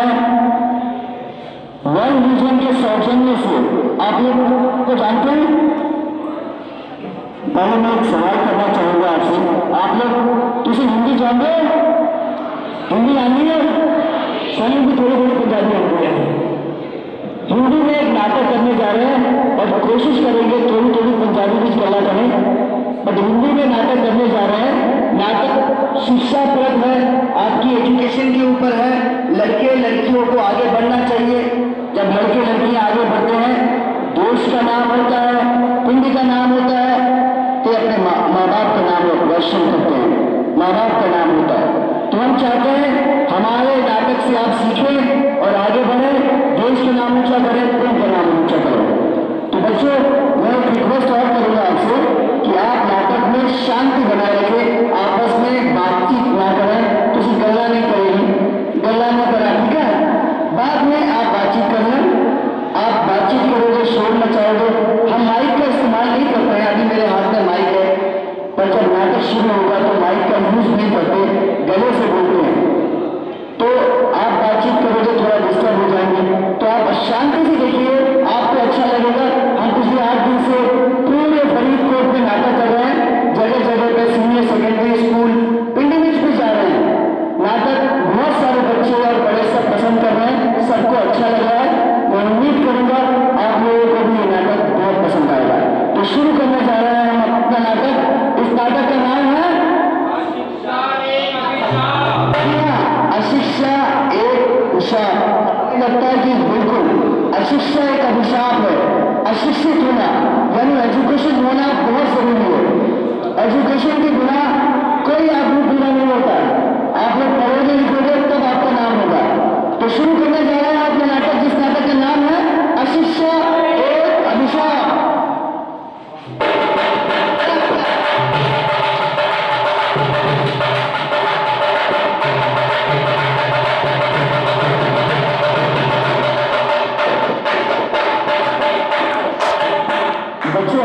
है world vision के सौजन्य से। आप लोग को जानते हैं? पहले मैं एक सवाल करना चाहूंगा आपसे। आप लोग तुझे हिंदी जानते हैं? हिंदी आनी है? सही भी थोड़ी थोड़ी पंजाबी आती है। हिंदी में एक नाटक करने जा रहे हैं और कोशिश करेंगे थोड़ी थोड़ी पंजाबी भी गला करें, बट हिंदी में नाटक करने जा रहे हैं। नाटक शिक्षाप्रद है, आपकी एजुकेशन के ऊपर है। लड़के लड़कियों को आगे बढ़ना चाहिए। जब लड़के लड़कियां आगे बढ़ते हैं, देश का नाम होता है, पिंड का नाम होता है, तो अपने माँ बाप का नाम रोशन करते हैं, माँ बाप का नाम होता है। तो हम चाहते हैं हमारे नाटक से आप सीखें और आगे बढ़ें, देश का नाम ऊंचा करें, पिंड का नाम ऊंचा करें। तो बच्चों, मैं एक रिक्वेस्ट और करूंगा आपसे कि आप नाटक में शांति बनाए रखें, आपस में बातचीत ना करें। किसी गल्ला नहीं करेगी, गल्ला नहीं करा, ठीक है? बाद में आप बातचीत कर लें। आप बातचीत करोगे, शोर मचाओगे। हम माइक का इस्तेमाल नहीं करते हैं, अभी मेरे हाथ में माइक है, पर जब नाटक शुरू होगा तो माइक का यूज नहीं करते, गले से बोलते हैं। तो आप बातचीत करोगे, थोड़ा डिस्टर्ब हो जाएंगे। तो आप शांति से देखिए, आपको अच्छा लगेगा। हम पिछले 8 दिन से पूरे फरीदकोट में नाटक कर रहे हैं, जगह जगह पे सीनियर सेकेंडरी स्कूल, पिंडी में भी जा रहे हैं। नाटक बहुत सारे बच्चे और बड़े सब पसंद कर रहे हैं, सबको अच्छा लग रहा है। मैं उम्मीद करूंगा आप लोगों को भी ये नाटक बहुत पसंद आएगा। तो शुरू करने जा रहे हैं हम अपना नाटक। इस नाटक का नाम है अशिक्षा एक अभिशाप। लगता है कि बिल्कुल अशिक्षा एक अभिशाप है। अशिक्षित होना यानी एजुकेशन होना बहुत जरूरी है। एजुकेशन के बिना कोई आदमी पूरा नहीं होता। आप लोग पढ़ोगे लिखोगे तब आपका नाम होगा। तो शुरू करने जा रहे हैं अपना नाटक, जिस नाटक का नाम है अशिक्षा एक अभिशाप। बच्चों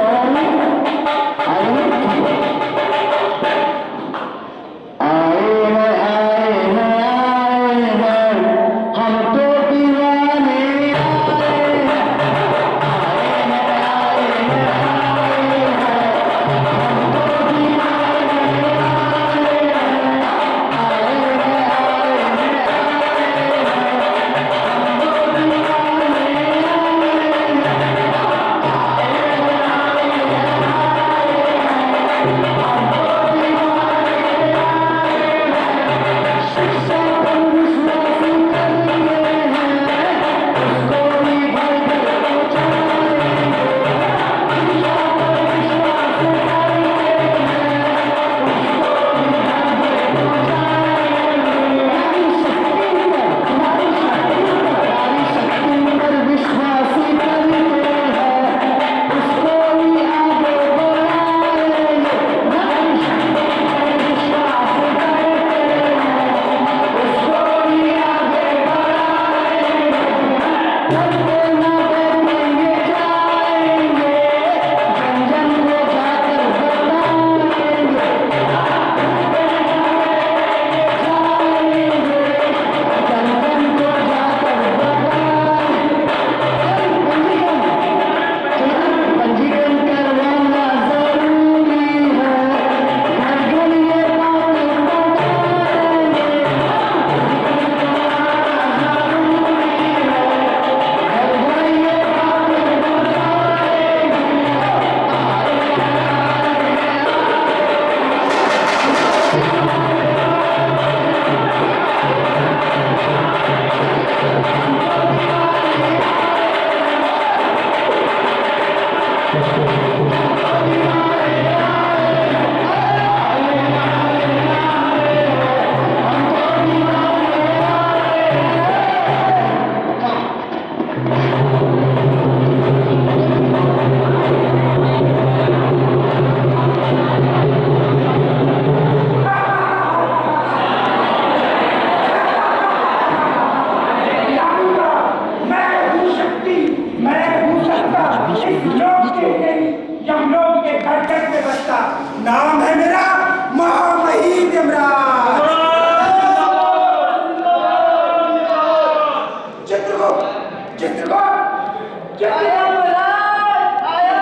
चित्रकूट आया महाराज, आया।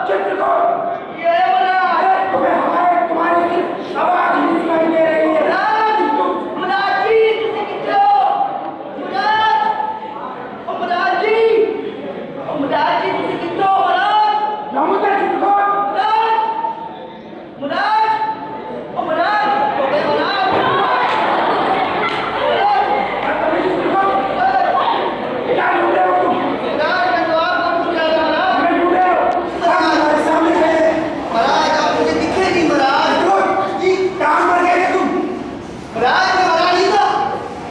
चित्रकूट ये आया महाराज। अरे तुम्हारी सिर्फ आवाज ही सुनाई दे रही है। महाराज जी, तुसी किथे हो? महाराज, ओ महाराज जी, ओ महाराज जी, तुसी किथे हो महाराज? नमस्ते चित्रकूट महाराज, महाराज, ओ महाराज, ओ गए महाराज। क्या ढूंढ रहे हो तुम? महाराज, मैं तो आपको पूछ रहा था महाराज। हमें ढूंढ रहे हो? हमारे सामने खड़े। महाराज, आप मुझे दिखे नहीं महाराज। चित्रकूट जी कहाँ पर गए थे तुम? महाराज, मैं महाराज नहीं था।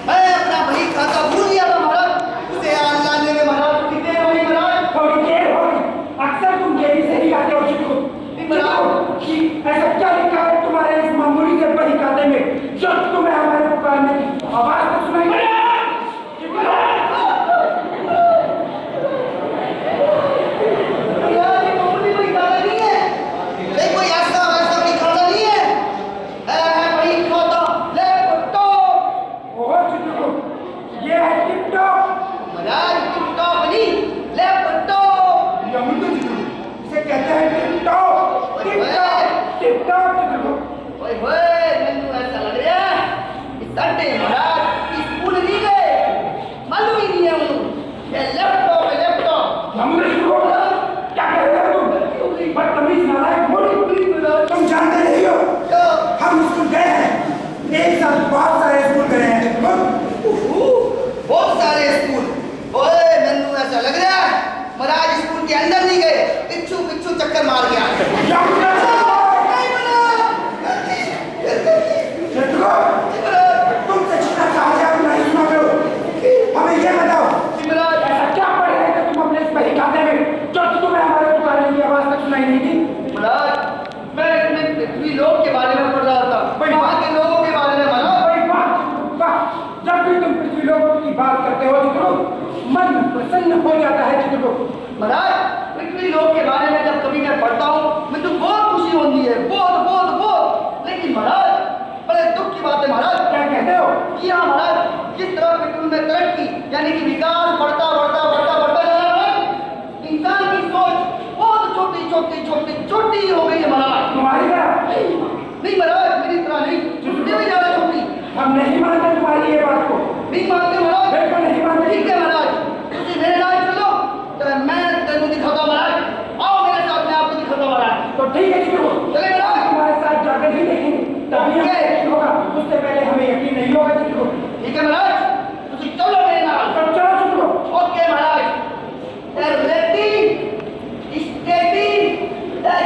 मैं अपना बही खाता भूल गया था महाराज। उसे याद लाने में महाराज कितने हुई महाराज। थोड़ी देर हो गई। अक्सर तुम देरी से ही आते हो चित्रकूट। चित्रकूट जी ऐसा क्या लिखा है तुम्हारे इस मामूली से बही खाते में जो तुम्हें हमारे पुकारने की आवाज तक सुनाई दे रही है? महाराज, ये मामूली बही खाता नहीं है। ये कोई ऐसा वैसा बही खाता नहीं है। है बही खाता लैपटॉप। ओह चित्रकूट ये है टिकटॉक। महाराज, लैपटॉप नहीं, लैपटॉप। ये मुझे चित्रकूट इसे कहते हैं टिकटॉक। TikTok TikTok Chitrakoot. ओए होए, मैंने ऐसा लग रहा है कि संडे महाराज स्कूल नहीं गए, मालूम ही नहीं है उनको। ये लैपटॉप है, लैपटॉप। नमूने चित्रकूट क्या कर रहे हो तुम? बदतमीज नालायक मोड़ी। तुम जानते नहीं हो जो हम स्कूल गए हैं। एक साथ बहुत सारे स्कूल गए हैं चित्रकूट। बहुत सारे स्कूल। ओए, मैंने ऐसा लग रहा है महाराज स्कूल के अंदर नहीं गए, पिछू पिछू चक्कर मार गया। तुमसे जितना चाहे आप नहीं सुनोगे हो। हमें ये बताओ ऐसा क्या पढ़ रहे थे तुम अपने इस बही खाते में जो तुम्हें हमारे पुकारने की आवाज तक सुनाई नहीं थी? महाराज, मैं इसमें पृथ्वी लोक के बारे में पढ़ रहा था, वहाँ के लोगों के बारे में महाराज। भाई वाह, जब भी तुम पृथ्वी लोक की बात करते हो चित्रकूट मन प्रसन्न हो जाता है चित्रकूट। महाराज, पृथ्वी लोक के बारे में जब कभी मैं पढ़ता हूँ मुझे बहुत खुशी होती है, बहुत बहुत बहुत। लेकिन महाराज, बड़े दुख की बात है महाराज। क्या कहते हो? कि हाँ महाराज, जिस तरह पृथ्वी में तरक्की यानी कि विकास बढ़ता बढ़ता बढ़ता बढ़ता जा रहा है, इंसान की सोच बहुत छोटी छोटी छोटी छोटी हो गई है महाराज। तुम्हारी तरह नहीं महाराज, मेरी तरह नहीं, छोटी भी ज्यादा छोटी। हम नहीं मानते तुम्हारी ये बात को। नहीं मानते महाराज? बिल्कुल नहीं मानते। ठीक है महाराज, तुझे मेरे साथ चलो तो मैं तेरे दिखाता महाराज। आओ मेरे साथ, मैं आपको दिखाता महाराज। तो ठीक है चित्रकूट चले महाराज। तुम्हारे साथ जाकर ही देखेंगे तभी हमें यकीन होगा। उससे पहले हमें यकीन नहीं होगा चित्रकूट। ठीक है महाराज, तुझे चलो मेरे साथ। तो चलो चित्रकूट। ओके महाराज। रेडी स्टेडी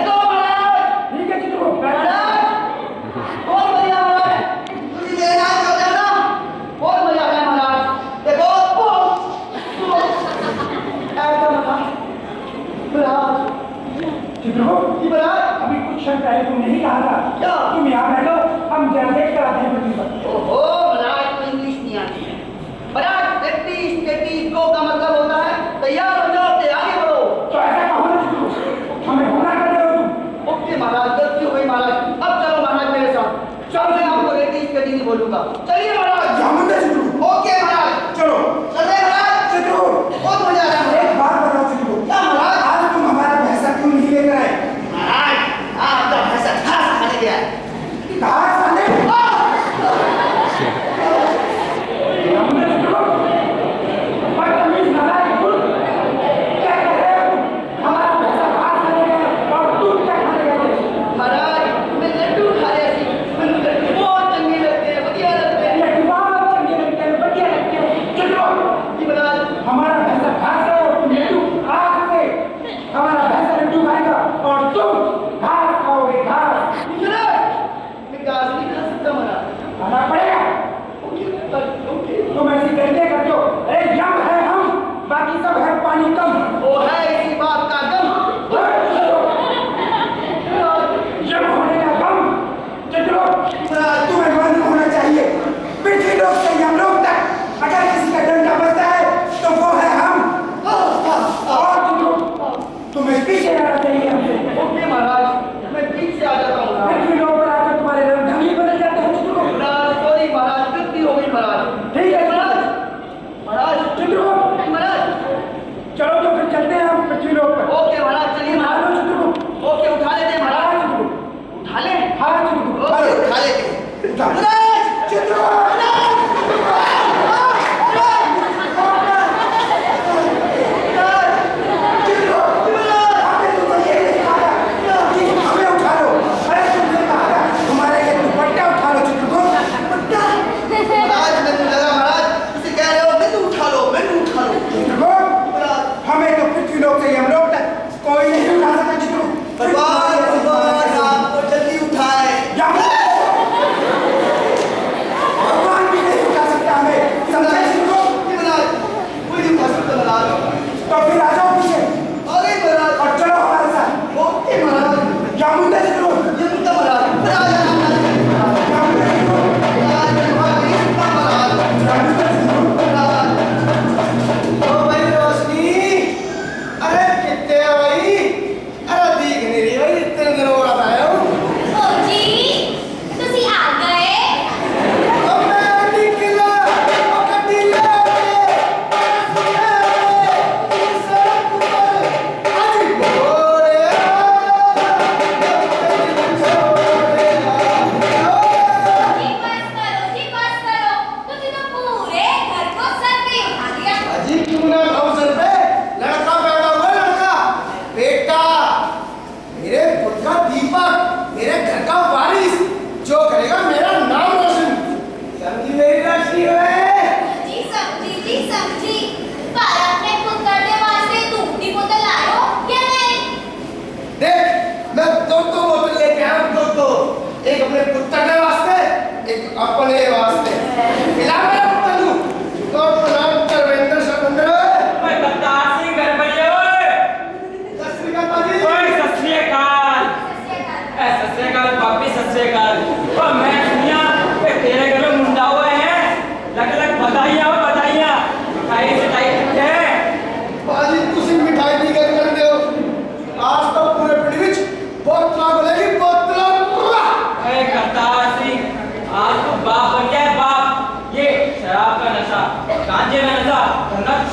गो महाराज। ठीक है चित्रकूट महाराज, बहुत बढ़िया महाराज, तुझे मेरे साथ चल जाना, बहुत मजा आया महाराज। देखो ऐसा महाराज। चित्रकूट जी महाराज। अभी कुछ क्षण पहले तुम नहीं कहा था क्या? तुम यहाँ बैठो, हम जरा देख कर आते हैं पृथ्वी पर। ओहो महाराज, को इंग्लिश नहीं आती है महाराज। रेडी स्टेडी गो का मतलब होता है तैयार हो जाओ, आगे बढ़ो। तो ऐसा कहो ना चित्रकूट, हमें होना कर रहे हो तुम। ओके महाराज, गलती हो गई महाराज। अब चलो महाराज मेरे साथ। चलो, मैं आपको रेडी स्टेडी नहीं बोलूंगा। चलिए महाराज। जामुन चित्रकूट ओके महाराज, चलो। चल रहे महाराज। चित्रकूट बहुत मजा आ रहा है एक बात बताओ चित्रकूट, क्या महाराज? आज तुम हमारा भैंसा क्यों नहीं लेकर आए? महाराज, आपका भैंसा घास खाने गया है। कहा साले? जामुन चित्रकूट बदतमीज नालायक मूर्ख, क्या कर रहे हो तुम? हमारा भैंसा घास खाने गया और तुम क्या खाने गए थे? महाराज, मैं लड्डू खा रही थी। मुझे लड्डू बहुत चंगे लगते हैं, बढ़िया लगते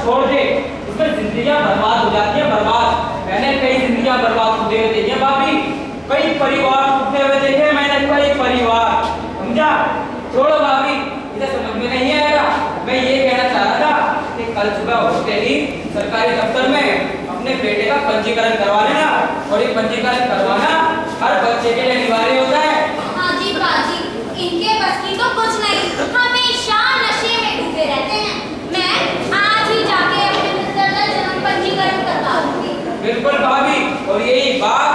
छोड़ दे, उसमें जिंदगियां बर्बाद हो जाती हैं, बर्बाद। मैंने कई जिंदगियां बर्बाद होते हुए देखे भाभी, कई परिवार टूटे हुए देखे मैंने, कई परिवार, समझा? छोड़ो भाभी, इसे समझ में नहीं आएगा। मैं ये कहना चाह रहा था कि कल सुबह उठते ही सरकारी दफ्तर में अपने बेटे का पंजीकरण करवा लेना, और ये पंजीकरण करवाना हर बच्चे के लिए अनिवार्य होता है। हाँ जी बाजी, इनके बस की तो कुछ नहीं, हमेशा नशे में डूबे रहते हैं। मैं आज ही जाके अपने मिस्टर का जन्म पंजीकरण करवा दूंगी। बिल्कुल भाभी, और यही बात